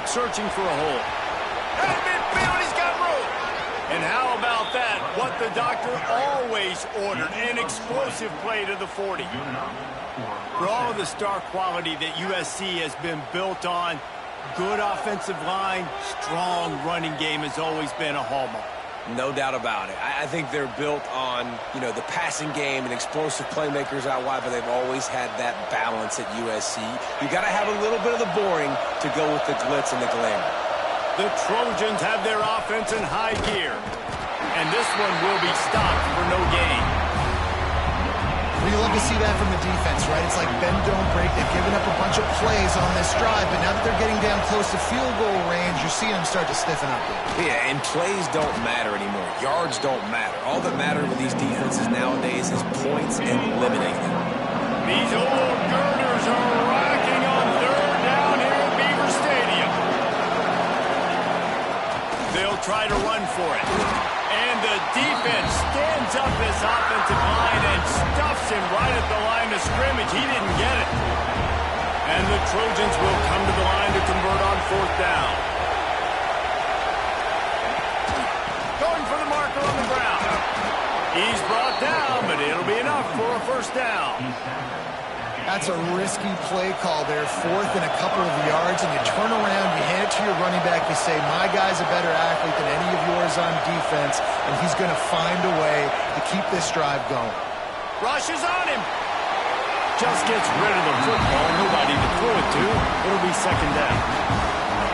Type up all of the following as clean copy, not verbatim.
back, searching for a hole. At midfield, he's got room. And how about that? What the doctor always ordered, an explosive play to the 40. For all of the star quality that USC has been built on, good offensive line, strong running game has always been a hallmark. No doubt about it. I think they're built on, the passing game and explosive playmakers out wide, but they've always had that balance at USC. You got to have a little bit of the boring to go with the glitz and the glamour. The Trojans have their offense in high gear, and this one will be stopped for no gain. We love to see that from the defense, right? It's like bend, don't break. They've given up a bunch of plays on this drive, but now that they're getting down close to field goal range, you're seeing them start to stiffen up. Yeah, and plays don't matter anymore. Yards don't matter. All that matters with these defenses nowadays is points and limiting them. These old girders are rocking on third down here at Beaver Stadium. They'll try to run for it. And the defense stands up this offensive line and stuffs him right at the line of scrimmage. He didn't get it. And the Trojans will come to the line to convert on fourth down. Going for the marker on the ground. He's brought down, but it'll be enough for a first down. That's a risky play call there, fourth and a couple of yards, and you turn around, you hand it to your running back, you say, my guy's a better athlete than any of yours on defense, and he's going to find a way to keep this drive going. Rushes on him. Just gets rid of the football, nobody to throw it to. It'll be second down.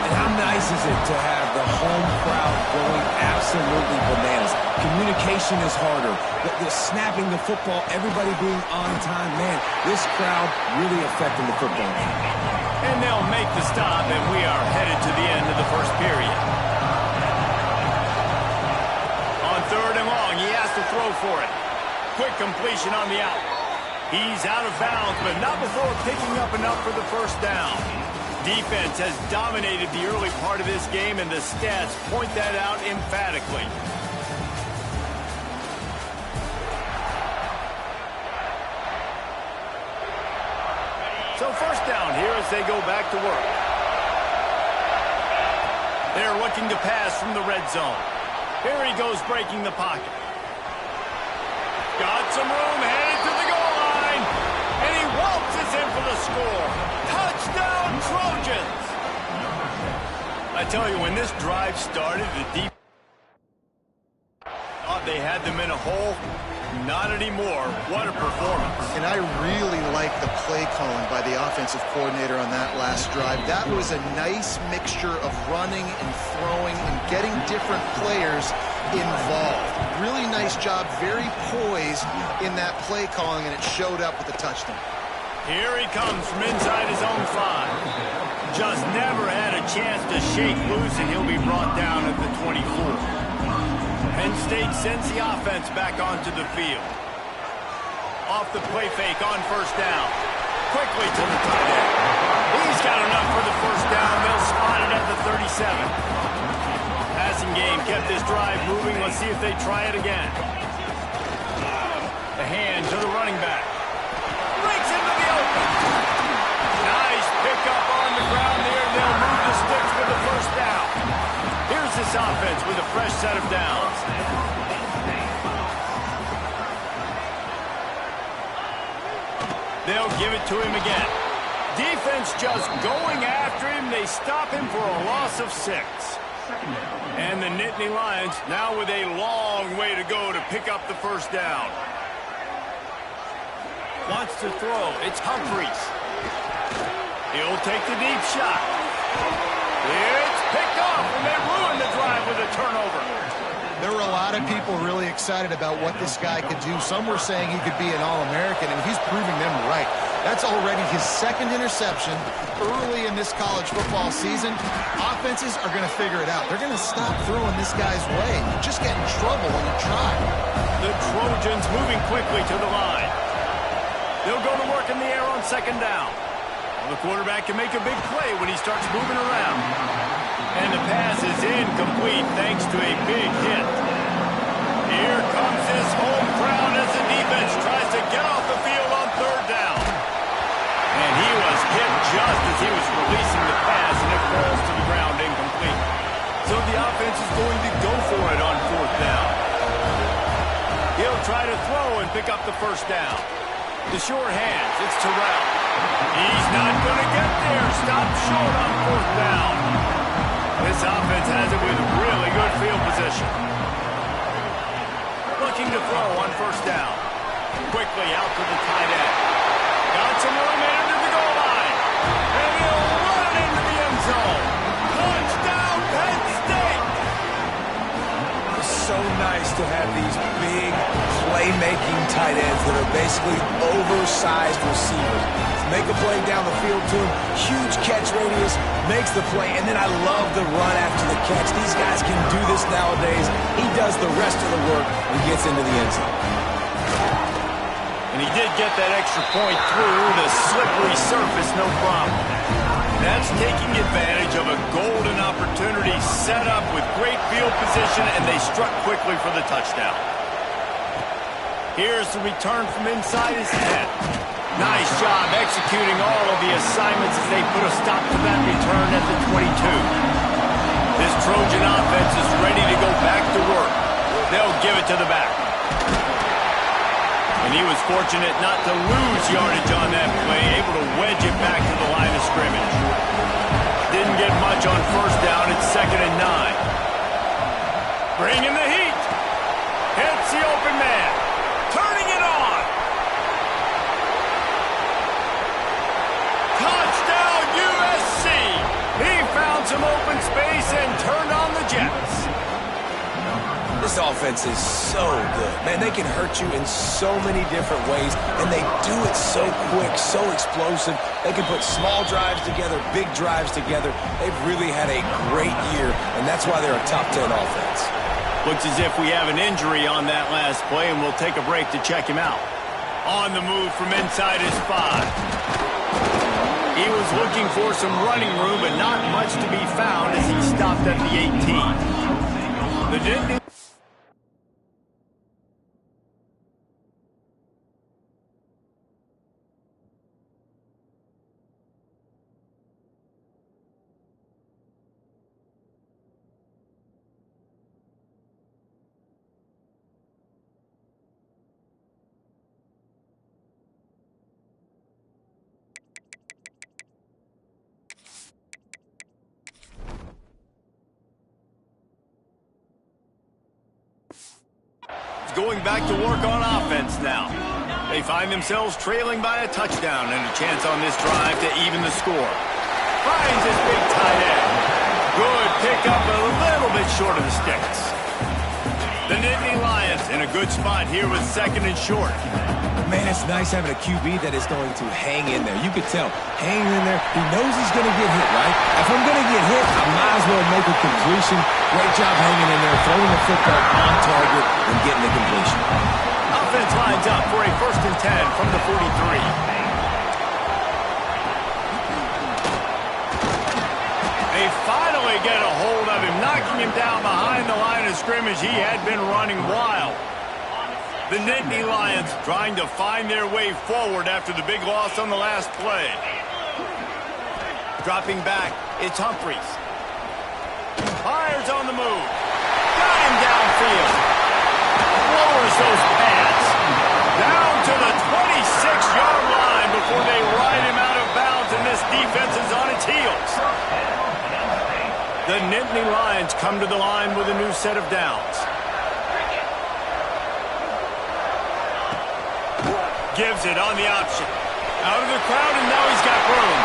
And how nice is it to have the home crowd going absolutely bananas? Communication is harder. The snapping the football, everybody being on time. Man, this crowd really affecting the football game. And they'll make the stop, and we are headed to the end of the first period. On third and long, he has to throw for it. Quick completion on the out. He's out of bounds, but not before picking up enough for the first down. Defense has dominated the early part of this game, and the stats point that out emphatically. So first down here as they go back to work. They're looking to pass from the red zone. Here he goes breaking the pocket. Got some room, headed to the goal line. And he waltzes in for the score. Touchdown, Trojans! I tell you, when this drive started, the defense thought they had them in a hole. Not anymore. What a performance. And I really like the play calling by the offensive coordinator on that last drive. That was a nice mixture of running and throwing and getting different players involved. Really nice job, very poised in that play calling, and it showed up with a touchdown. Here he comes from inside his own 5. Just never had a chance to shake loose, and he'll be brought down at the 24. Penn State sends the offense back onto the field. Off the play fake on first down. Quickly to the tight end. He's got enough for the first down. They'll spot it at the 37. Passing game kept this drive moving. Let's see if they try it again. The hand to the running back. Breaks into the open. Nice pickup on the ground there. They'll move the sticks for the first down. Here's this offense with a fresh set of downs. They'll give it to him again. Defense just going after him. They stop him for a loss of 6. And the Nittany Lions now with a long way to go to pick up the first down. Wants to throw. It's Humphries. He'll take the deep shot. It's picked off, and they ruin the drive with a turnover. There were a lot of people really excited about what this guy could do. Some were saying he could be an All-American, and he's proving them right. That's already his second interception early in this college football season. Offenses are going to figure it out. They're going to stop throwing this guy's way. You just get in trouble when you try. The Trojans moving quickly to the line. They'll go to work in the air on second down. The quarterback can make a big play when he starts moving around. And the pass is incomplete thanks to a big hit. Here comes his home crowd as the defense tries to get off the field on third down. And he was hit just as he was releasing the pass, and it falls to the ground will try to throw and pick up the first down. The short hands, it's Terrell. He's not going to get there. Stop short on fourth down. This offense has it with really good field position. Looking to throw on first down. Quickly out to the tight end. Got some room into the goal line. And he'll run it into the end zone. Touchdown, Penn State! It's so nice to have these big playmaking tight ends that are basically oversized receivers. Make a play down the field to him, huge catch radius, makes the play, and then I love the run after the catch. These guys can do this nowadays. He does the rest of the work and gets into the end zone. And he did get that extra point through the slippery surface, no problem. That's taking advantage of a golden opportunity set up with great field position, and they struck quickly for the touchdown. Here's the return from inside his 10. Nice job executing all of the assignments as they put a stop to that return at the 22. This Trojan offense is ready to go back to work. They'll give it to the back. And he was fortunate not to lose yardage on that play, able to wedge it back to the line of scrimmage. Didn't get much on first down. It's 2nd and 9. Bringing the heat. Hits the open man. Turning it on. Touchdown USC. He found some open space and turned on the Jets. This offense is so good. Man, they can hurt you in so many different ways, and they do it so quick, so explosive. They can put small drives together, big drives together. They've really had a great year, and that's why they're a top 10 offense. Looks as if we have an injury on that last play, and we'll take a break to check him out. On the move from inside his 5. He was looking for some running room, but not much to be found as he stopped at the 18. The Nittany going back to work on offense now. They find themselves trailing by a touchdown and a chance on this drive to even the score. Finds his big tight end. Good pickup, a little bit short of the sticks. The Nittany Lions in a good spot here with 2nd and short. Man, it's nice having a QB that is going to hang in there. You could tell, hanging in there, he knows he's going to get hit, right? If I'm going to get hit, I might as well make a completion. Great job hanging in there, throwing the football on target and getting the completion. Offense lines up for a 1st and 10 from the 43. They finally get a hold of him, knocking him down behind the line of scrimmage. He had been running wild. The Nittany Lions trying to find their way forward after the big loss on the last play. Dropping back, it's Humphries. Fires on the move. Got him downfield. Lowers those pads. Down to the 26-yard line before they ride him out of bounds, and this defense is on its heels. The Nittany Lions come to the line with a new set of downs. Gives it on the option. Out of the crowd, and now he's got room.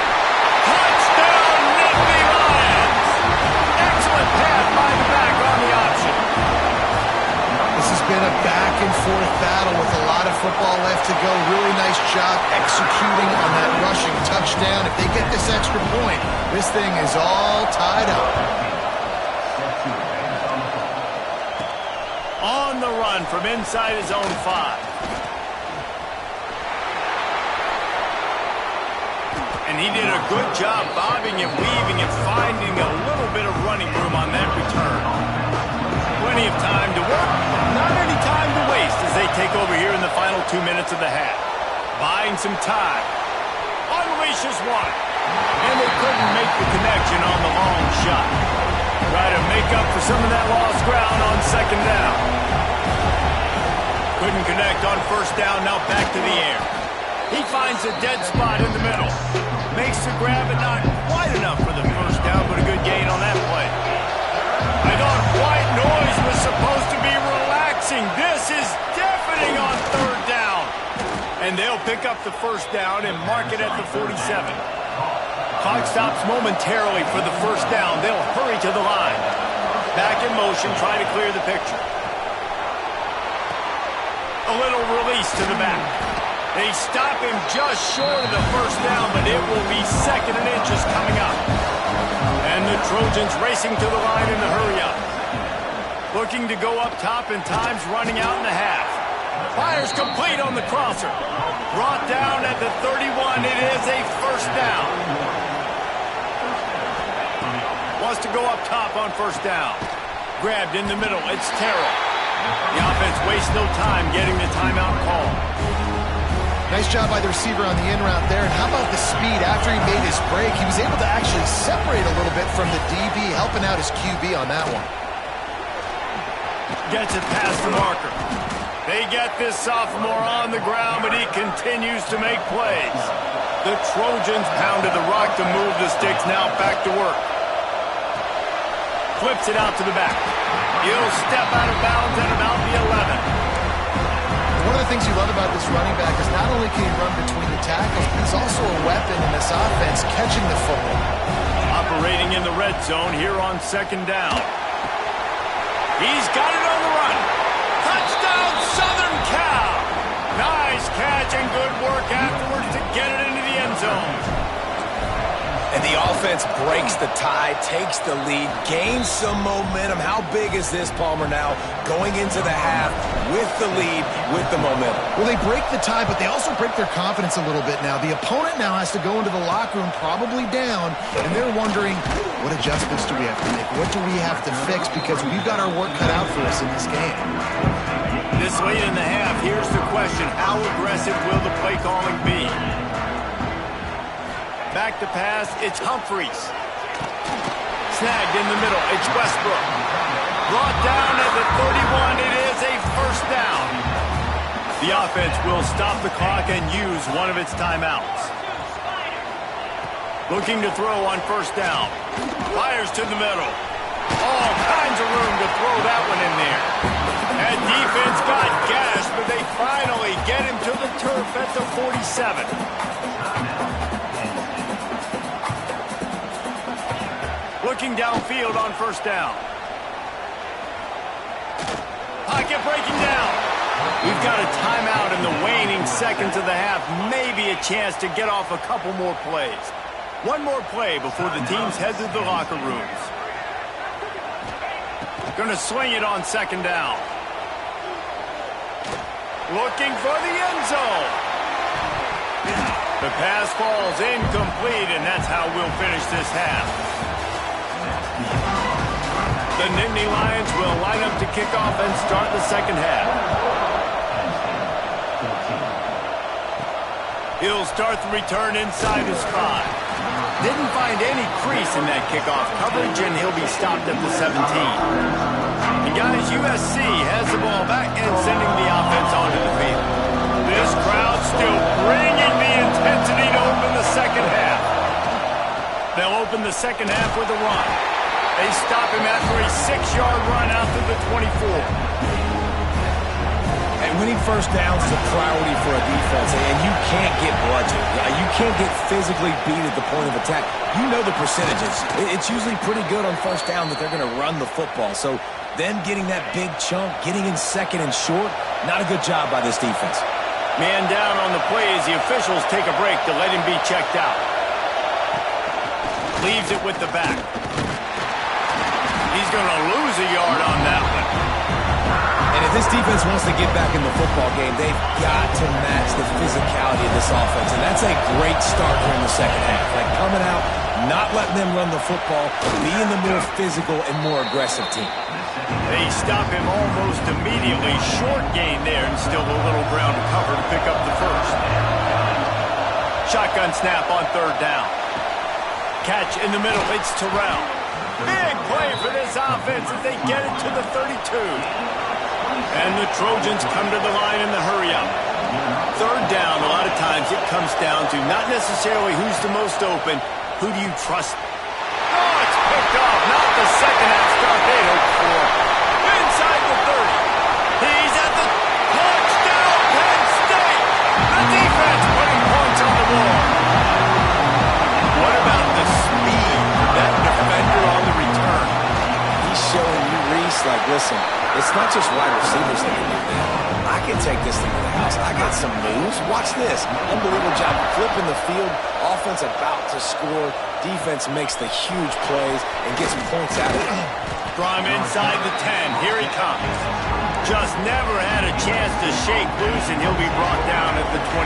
Touchdown, Nittany Lions! Excellent pass by the back on the option. This has been a back-and-forth battle with a lot of football left to go. Really nice job executing on that rushing touchdown. If they get this extra point, this thing is all tied up. On the run from inside his own 5. And he did a good job bobbing and weaving and finding a little bit of running room on that return. Plenty of time to work, not any time to waste as they take over here in the final 2 minutes of the half. Buying some time. Unleashes one. And they couldn't make the connection on the long shot. Try to make up for some of that lost ground on 2nd down. Couldn't connect on first down, now back to the air. He finds a dead spot in the middle. Makes the grab, but not quite enough for the first down, but a good gain on that play. I thought white noise was supposed to be relaxing. This is deafening on third down. And they'll pick up the first down and mark it at the 47. Clock stops momentarily for the first down. They'll hurry to the line. Back in motion, try to clear the picture. A little release to the back. They stop him just short of the first down, but it will be 2nd and inches coming up. And the Trojans racing to the line in the hurry-up. Looking to go up top, and time's running out in the half. Fires complete on the crosser. Brought down at the 31. It is a first down. Wants to go up top on first down. Grabbed in the middle. It's Terrell. The offense wastes no time getting the timeout call. Nice job by the receiver on the in route there. And how about the speed after he made his break? He was able to actually separate a little bit from the DB, helping out his QB on that one. Gets it past the marker. They get this sophomore on the ground, but he continues to make plays. The Trojans pounded the rock to move the sticks. Now back to work. Flips it out to the back. He'll step out of bounds at about the 11. One of the things you love about this running back is not only can he run between the tackles, but he's also a weapon in this offense, catching the football. Operating in the red zone here on 2nd down. He's got it on the run. Touchdown, Southern Cal. Nice catch and good work afterwards to get it into the end zone. And the offense breaks the tie, takes the lead, gains some momentum. How big is this, Palmer, now going into the half with the lead, with the momentum? Well, they break the tie, but they also break their confidence a little bit now. The opponent now has to go into the locker room probably down, and they're wondering, what adjustments do we have to make? What do we have to fix? Because we've got our work cut out for us in this game. This late in the half, here's the question. How aggressive will the play calling be? Back to pass, it's Humphreys. Snagged in the middle, it's Westbrook. Brought down at the 31, it is a first down. The offense will stop the clock and use one of its timeouts. Looking to throw on first down. Fires to the middle. All kinds of room to throw that one in there. And defense got gashed, but they finally get him to the turf at the 47. Looking downfield on first down. Pocket breaking down. We've got a timeout in the waning seconds of the half. Maybe a chance to get off a couple more plays. One more play before the teams head to the locker rooms. Going to swing it on 2nd down. Looking for the end zone. The pass falls incomplete, and that's how we'll finish this half. The Nittany Lions will line up to kick off and start the 2nd half. He'll start the return inside his 5. Didn't find any crease in that kickoff coverage, and he'll be stopped at the 17. And guys, USC has the ball back and sending the offense onto the field. This crowd still bringing the intensity to open the 2nd half. They'll open the 2nd half with a run. They stop him after a 6-yard run out to the 24. And winning first downs is a priority for a defense, and you can't get bludgeoned. You can't get physically beat at the point of attack. You know the percentages. It's usually pretty good on first down that they're going to run the football. So them getting that big chunk, getting in 2nd and short, not a good job by this defense. Man down on the play as the officials take a break to let him be checked out. Leaves it with the back. He's going to lose a yard on that one. And if this defense wants to get back in the football game, they've got to match the physicality of this offense. And that's a great start here in the 2nd half. Like coming out, not letting them run the football, being the more physical and more aggressive team. They stop him almost immediately. Short gain there and still a little ground to cover to pick up the first. Shotgun snap on 3rd down. Catch in the middle, it's Terrell. Big play for this offense as they get it to the 32. And the Trojans come to the line in the hurry-up. Third down, a lot of times it comes down to not necessarily who's the most open, who do you trust? Oh, it's picked off. Not the second half start they hoped for. Inside the 30. He's at the touchdown, Penn State. The defense putting points on the board. What about the speed of that defender on the return? He's showing you, Reese, like, listen, it's not just wide receivers that can do that. I can take this thing to the house. I got some moves. Watch this. Unbelievable job flipping the field. Offense about to score. Defense makes the huge plays and gets points out of it. From inside the 10, here he comes. Just never had a chance to shake loose, and he'll be brought down at the 24.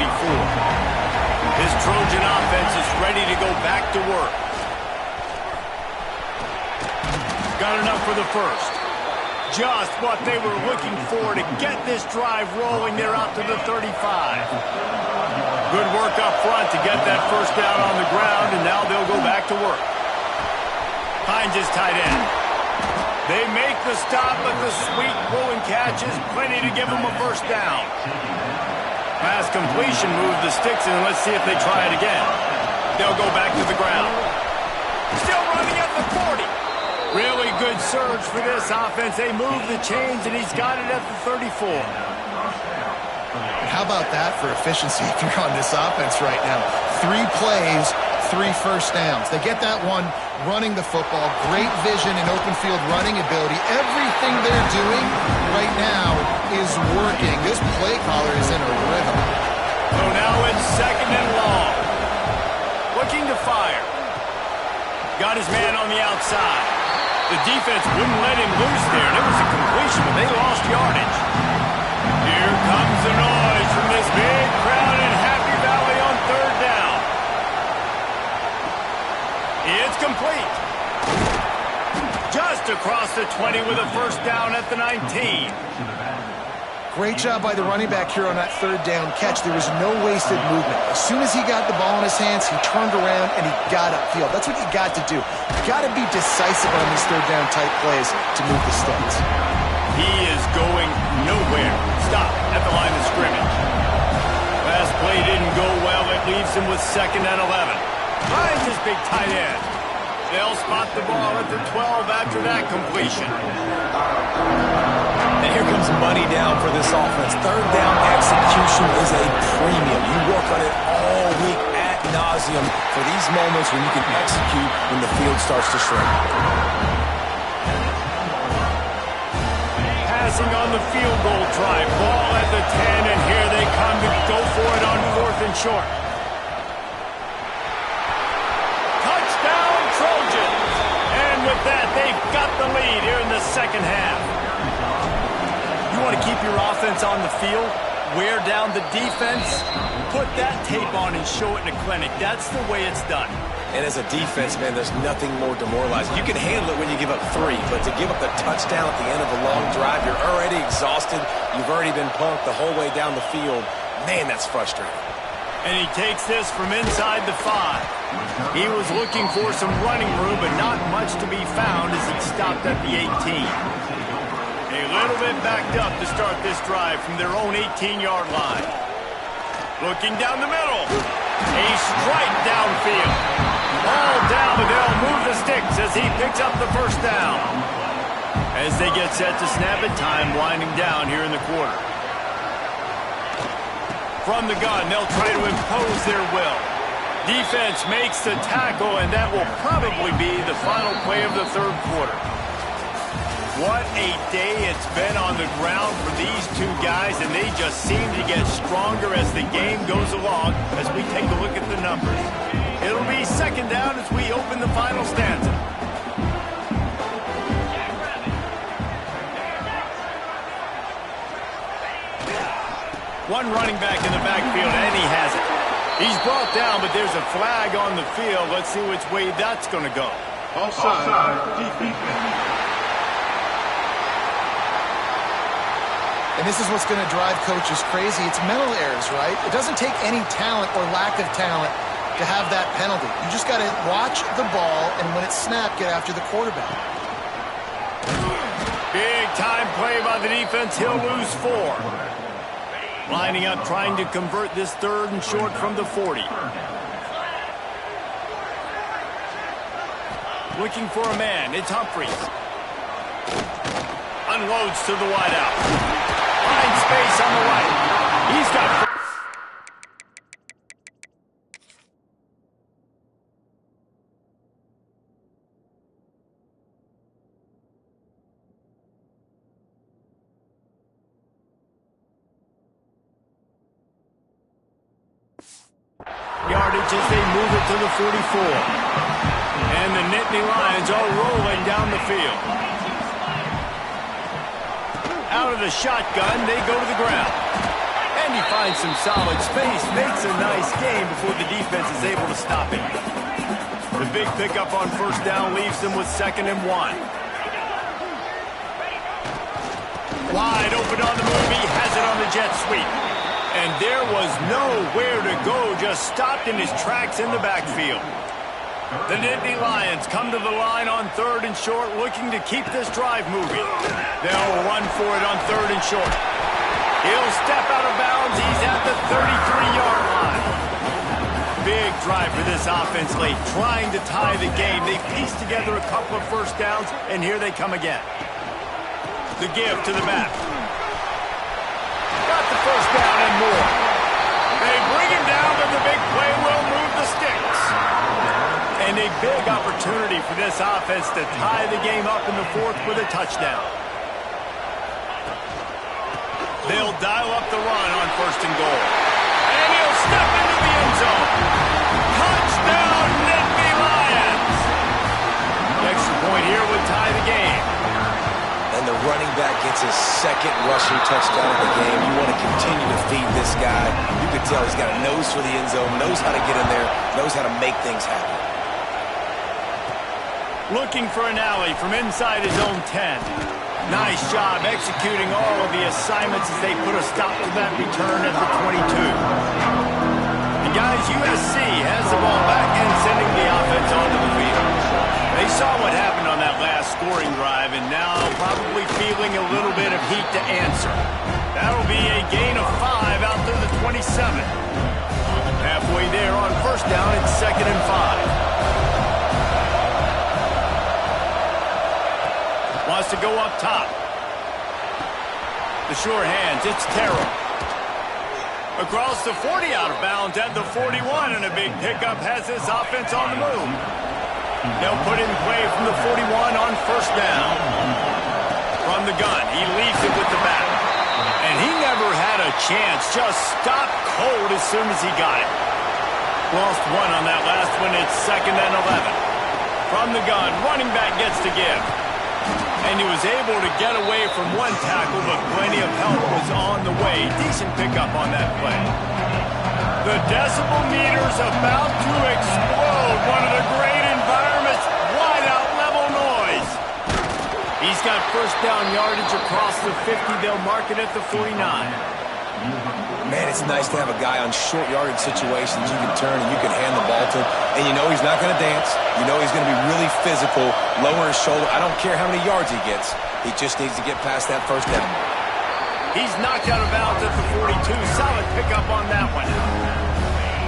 His Trojan offense is ready to go back to work. Got enough for the first. Just what they were looking for to get this drive rolling. They're out to the 35. Good work up front to get that first down on the ground, and now they'll go back to work. Hines is tight end. They make the stop, but the sweet throw and catch is plenty to give them a first down. Pass completion moved the sticks, and let's see if they try it again. They'll go back to the ground. Still running at the 40. Really good surge for this offense. They move the chains, and he's got it at the 34. How about that for efficiency if you're on this offense right now? 3 plays, 3 first downs. They get that one running the football. Great vision and open field running ability. Everything they're doing right now is working. This play caller is in a rhythm. So now it's second and long. Looking to fire. Got his man on the outside. The defense wouldn't let him loose there, and it was a completion, but they lost yardage. Here comes the noise from this big crowd in Happy Valley on third down. It's complete. Just across the 20 with a first down at the 19. Great job by the running back here on that third down catch. There was no wasted movement. As soon as he got the ball in his hands, he turned around and he got upfield. That's what you got to do. You got to be decisive on these third down type plays to move the sticks. He is going nowhere. Stop at the line of scrimmage. Last play didn't go well. It leaves him with second and 11. Finds his big tight end. They'll spot the ball at the 12 after that completion. And here comes money down for this offense. Third down execution is a premium. You work on it all week ad nauseum for these moments when you can execute when the field starts to shrink. Passing on the field goal try. Ball at the 10, and here they come to go for it on fourth and short. Touchdown, Trojans! And with that, they've got the lead here in the second half. You want to keep your offense on the field, wear down the defense, put that tape on and show it in a clinic. That's the way it's done. And as a defense, man, there's nothing more demoralizing. You can handle it when you give up 3, but to give up the touchdown at the end of a long drive, you're already exhausted. You've already been punked the whole way down the field. Man, that's frustrating. And he takes this from inside the 5. He was looking for some running room, but not much to be found as he stopped at the 18. A little bit backed up to start this drive from their own 18-yard line. Looking down the middle. A strike downfield. Ball down, but they'll move the sticks as he picks up the first down. As they get set to snap it, time winding down here in the quarter. From the gun, they'll try to impose their will. Defense makes the tackle, and that will probably be the final play of the third quarter. What a day it's been on the ground for these 2 guys, and they just seem to get stronger as the game goes along as we take a look at the numbers. It'll be second down as we open the final stanza. One running back in the backfield, and he has it. He's brought down, but there's a flag on the field. Let's see which way that's going to go. Offside, defense. And this is what's going to drive coaches crazy. It's mental errors, right? It doesn't take any talent or lack of talent to have that penalty. You just got to watch the ball, and when it's snapped, get after the quarterback. Big time play by the defense. He'll lose 4. Lining up, trying to convert this 3rd and short from the 40. Looking for a man. It's Humphries. Unloads to the wideout. Finds space on the right. He's got... yardage as they move it to the 44. And the Nittany Lions are rolling down the field. Out of the shotgun, they go to the ground. And he finds some solid space, makes a nice game before the defense is able to stop him. The big pickup on 1st down leaves them with 2nd and 1. Wide open on the move, he has it on the jet sweep. And there was nowhere to go, just stopped in his tracks in the backfield. The Nittany Lions come to the line on 3rd and short, looking to keep this drive moving. They'll run for it on 3rd and short. He'll step out of bounds. He's at the 33-yard line. Big drive for this offense late, trying to tie the game. They pieced together a couple of 1st downs, and here they come again. The give to the back. Got the 1st down and more. They bring him down, but the big play will move the sticks. And a big opportunity for this offense to tie the game up in the 4th with a touchdown. They'll dial up the run on 1st and goal. And he'll step into the end zone. Touchdown, Nittany Lions! The extra point here would tie the game. And the running back gets his 2nd rushing touchdown of the game. You want to continue to feed this guy. You can tell he's got a nose for the end zone, knows how to get in there, knows how to make things happen. Looking for an alley from inside his own 10. Nice job executing all of the assignments as they put a stop to that return at the 22. And guys, USC has the ball back and sending the offense onto the field. They saw what happened on that last scoring drive and now probably feeling a little bit of heat to answer. That'll be a gain of 5 out to the 27. Halfway there on 1st down, it's 2nd and 5. Wants to go up top. The sure hands, it's Terrell. Across the 40, out of bounds at the 41, and a big pickup has this offense on the move. They'll put in play from the 41 on 1st down. From the gun, he leaves it with the back. And he never had a chance, just stopped cold as soon as he got it. Lost 1 on that last one, it's 2nd and 11. From the gun, running back gets to give. And he was able to get away from 1 tackle, but plenty of help was on the way. Decent pickup on that play. The decibel meter's about to explode. One of the great environments, wide out level noise. He's got 1st down yardage across the 50. They'll mark it at the 49. Man, it's nice to have a guy on short yardage situations you can turn and you can hand the ball to him. And you know he's not going to dance. You know he's going to be really physical, lower his shoulder. I don't care how many yards he gets. He just needs to get past that 1st down. He's knocked out of bounds at the 42. Solid pickup on that one.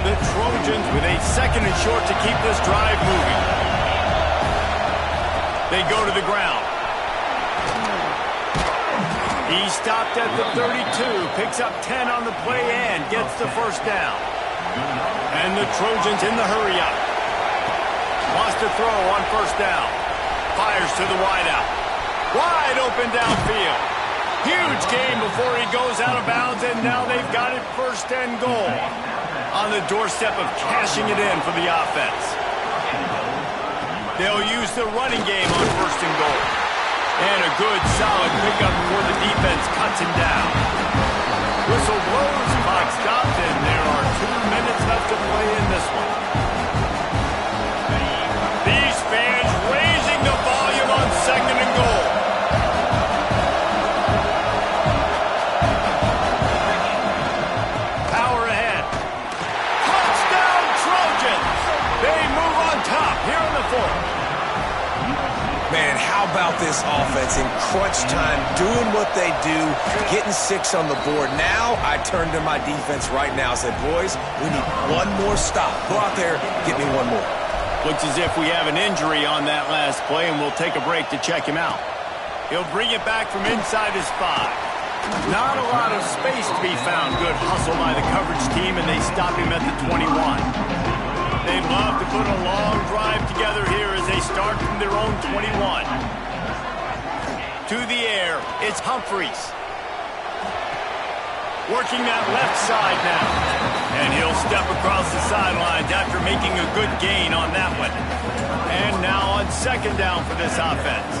The Trojans with a 2nd and short to keep this drive moving. They go to the ground. He stopped at the 32, picks up 10 on the play and gets the 1st down. And the Trojans in the hurry up. Wants to throw on 1st down. Fires to the wideout. Wide open downfield. Huge game before he goes out of bounds, and now they've got it 1st and goal. On the doorstep of cashing it in for the offense. They'll use the running game on 1st and goal. And a good, solid pickup before the defense cuts him down. Whistle blows, clock stopped, and there are 2 minutes left to play in this one. These fans raising the volume on 2nd and goal. Power ahead. Touchdown, Trojans! They move on top here in the 4th. Man, how about this offense in crunch time, doing what they do, getting 6 on the board. Now I turn to my defense right now and say, boys, we need one more stop. Go out there, get me one more. Looks as if we have an injury on that last play, and we'll take a break to check him out. He'll bring it back from inside his 5. Not a lot of space to be found. Good hustle by the coverage team, and they stop him at the 21. They'd love to put a long drive together here as they start from their own 21. To the air, it's Humphries. Working that left side now. And he'll step across the sidelines after making a good gain on that one. And now on second down for this offense.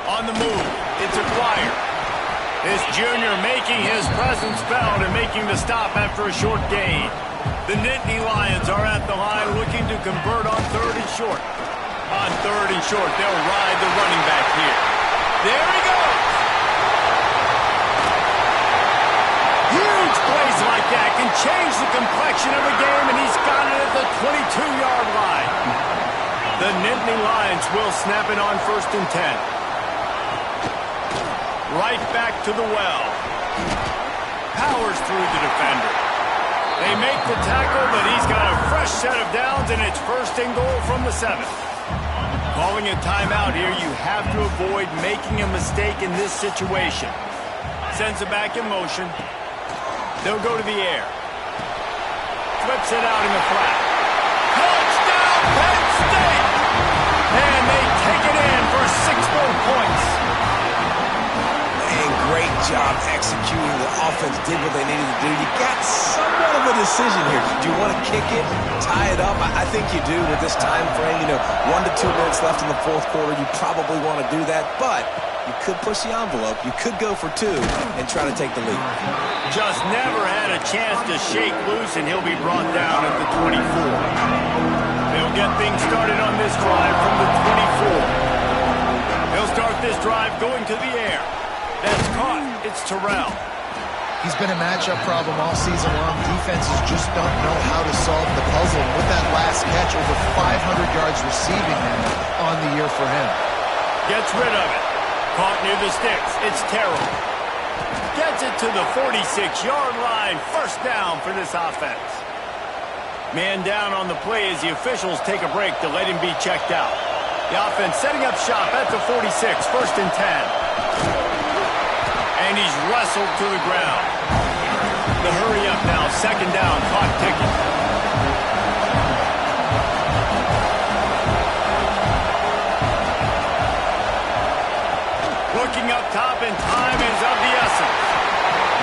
On the move, it's acquired. This junior making his presence felt and making the stop after a short gain. The Nittany Lions are at the line looking to convert on 3rd and short. On 3rd and short, they'll ride the running back here. There he goes! Huge plays like that can change the complexion of a game, and he's got it at the 22-yard line. The Nittany Lions will snap it on 1st and 10. Right back to the well. Powers through the defender. They make the tackle, but he's got a fresh set of downs, and it's 1st and goal from the 7. Calling a timeout here, you have to avoid making a mistake in this situation. Sends it back in motion. They'll go to the air. Flips it out in the flat. Touchdown, Penn State! And they take it in for 6 more points. And great job executing. The offense did what they needed to do. You got somewhat of a decision here. Do you want to kick it, tie it up? I think you do with this time frame. 1 to 2 minutes left in the 4th quarter. You probably want to do that, but you could push the envelope. You could go for 2 and try to take the lead. Just never had a chance to shake loose, and he'll be brought down at the 24. They'll get things started on this drive from the 24. They'll start this drive going to the air. That's caught. It's Terrell. He's been a matchup problem all season long. Defenses just don't know how to solve the puzzle. With that last catch, over 500 yards receiving now on the year for him. Gets rid of it. Caught near the sticks. It's Terrell. Gets it to the 46-yard line. 1st down for this offense. Man down on the play as the officials take a break to let him be checked out. The offense setting up shop at the 46. 1st and 10. And he's wrestled to the ground. The hurry up now. 2nd down. Clock ticking. Looking up top, and time is of the essence.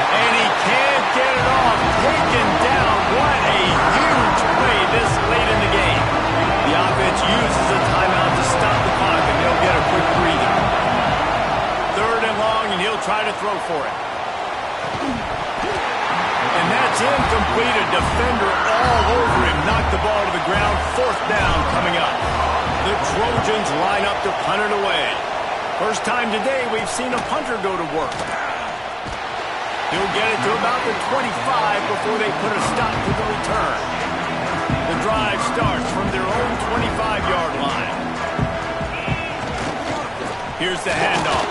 And he can't get it off. Taken down. What a huge play this late in the game. The offense uses a timeout to stop the clock, and they'll get a quick breather. 3rd and long, and he'll try to throw for it. And that's incomplete. A defender all over him. Knocked the ball to the ground. 4th down coming up. The Trojans line up to punt it away. First time today we've seen a punter go to work. He'll get it to about the 25 before they put a stop to the return. The drive starts from their own 25-yard line. Here's the handoff.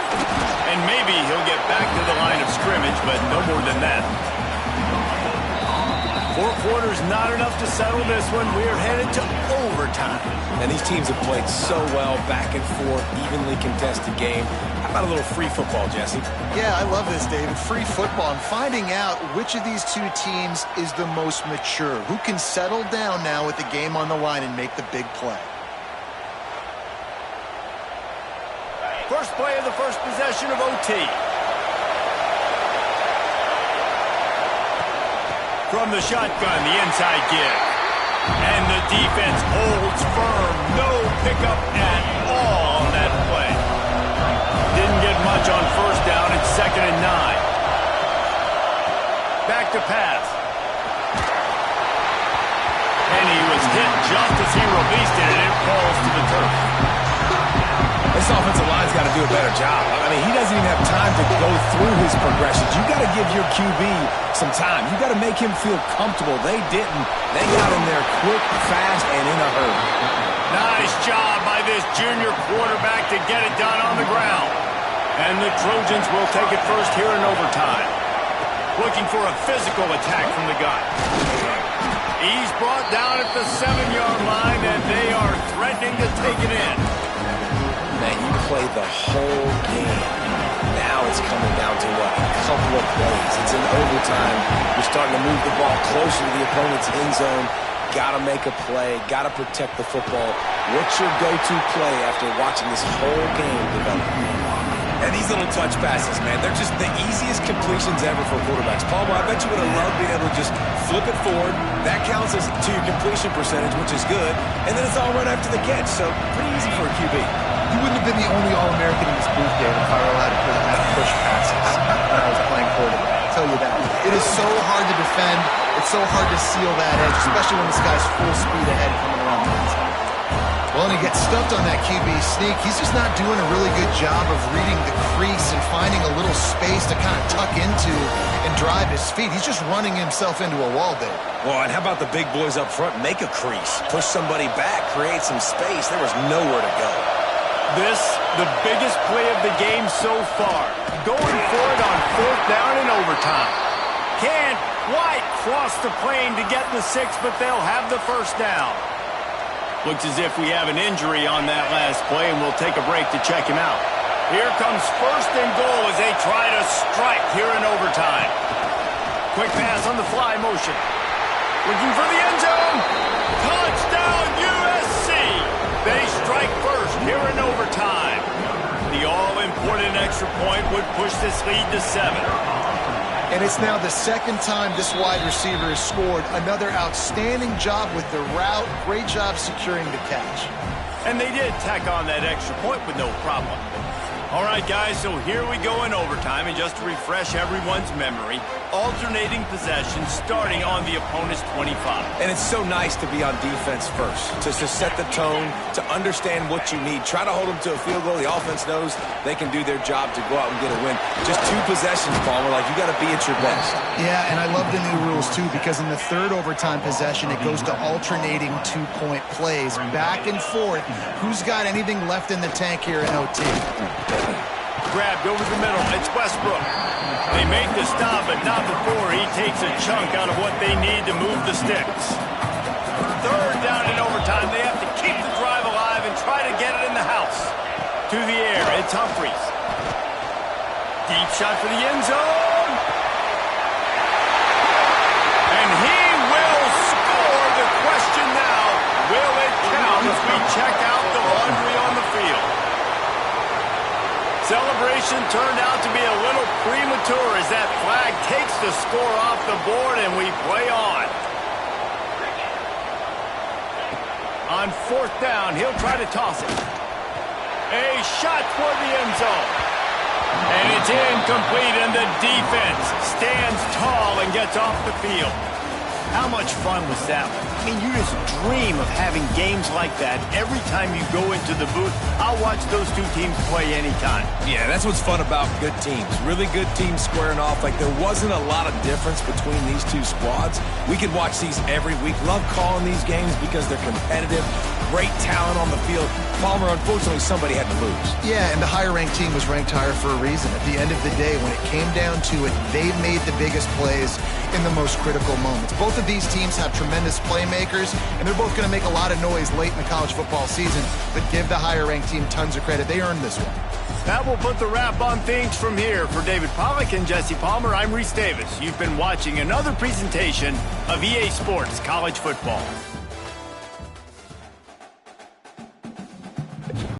And maybe he'll get back to the line of scrimmage, but no more than that. 4 quarters not enough to settle this one. We're headed to overtime. And these teams have played so well, back and forth, evenly contested game. How about a little free football, Jesse? Yeah, I love this, David. Free football and finding out which of these 2 teams is the most mature. Who can settle down now with the game on the line and make the big play. First play of the first possession of OT. From the shotgun, the inside give. And the defense holds firm. No pickup at all on that play. Didn't get much on 1st down. It's 2nd and 9. Back to pass. And he was hit just as he released it, and it falls to the turf. This offensive line's got to do a better job. I mean, he doesn't even have time to go through his progressions. You got to give your QB some time. You got to make him feel comfortable. They didn't. They got him there quick, fast, and in a hurry. Nice job by this junior quarterback to get it done on the ground. And the Trojans will take it first here in overtime. Looking for a physical attack from the gun. He's brought down at the 7-yard line, and they are threatening to take it in. Man, you play the whole game. Now it's coming down to what? A couple of plays. It's in overtime. You're starting to move the ball closer to the opponent's end zone. Got to make a play. Got to protect the football. What's your go-to play after watching this whole game develop? And these little touch passes, man, they're just the easiest completions ever for quarterbacks. Palmer, I bet you would have loved being able to just flip it forward. That counts as to your completion percentage, which is good. And then it's all right after the catch. So pretty easy for a QB. You wouldn't have been the only All-American in this booth, David, if I were allowed to put out push passes when I was playing quarterback. I'll tell you that. It is so hard to defend. It's so hard to seal that edge, especially when this guy's full speed ahead coming around the inside. Well, and he gets stuffed on that QB sneak. He's just not doing a really good job of reading the crease and finding a little space to kind of tuck into and drive his feet. He's just running himself into a wall there. Well, and how about the big boys up front? Make a crease. Push somebody back. Create some space. There was nowhere to go. This, the biggest play of the game so far. Going for it on 4th down in overtime. Can White cross the plane to get the 6, but they'll have the first down. Looks as if we have an injury on that last play, and we'll take a break to check him out. Here comes 1st and goal as they try to strike here in overtime. Quick pass on the fly motion. Looking for the end zone. Touchdown, USC. They strike first here in overtime. The all-important extra point would push this lead to 7. And it's now the second time this wide receiver has scored. Another outstanding job with the route. Great job securing the catch. And they did tack on that extra point with no problem. All right, guys, so here we go in overtime. And just to refresh everyone's memory, alternating possession starting on the opponent's 25. And it's so nice to be on defense first, to set the tone, to understand what you need. Try to hold them to a field goal. The offense knows they can do their job to go out and get a win. Just 2 possessions, Palmer. Like, you got to be at your best. Yeah, and I love the new rules, too, because in the 3rd overtime possession, it goes to alternating 2-point plays. Back and forth. Who's got anything left in the tank here in OT? Grabbed over the middle. It's Westbrook. They make the stop, but not before he takes a chunk out of what they need to move the sticks. 3rd down in overtime. They have to keep the drive alive and try to get it in the house. To the air. It's Humphries. Deep shot for the end zone. And he will score. The question now, will it count as we check out the laundry on the field? Celebration turned out to be a little premature as that flag takes the score off the board and we play on. On 4th down, he'll try to toss it. A shot toward the end zone. And it's incomplete, and the defense stands tall and gets off the field. How much fun was that one? I mean, you just dream of having games like that every time you go into the booth. I'll watch those 2 teams play anytime. Yeah, that's what's fun about good teams. Really good teams squaring off. Like, there wasn't a lot of difference between these 2 squads. We could watch these every week. Love calling these games because they're competitive. Great talent on the field. Palmer, unfortunately, somebody had to lose. Yeah, and the higher-ranked team was ranked higher for a reason. At the end of the day, when it came down to it, they made the biggest plays in the most critical moments. Both of these teams have tremendous playmakers, and they're both going to make a lot of noise late in the college football season, but give the higher-ranked team tons of credit. They earned this one. That will put the wrap on things from here. For David Pollack and Jesse Palmer, I'm Reese Davis. You've been watching another presentation of EA Sports College Football.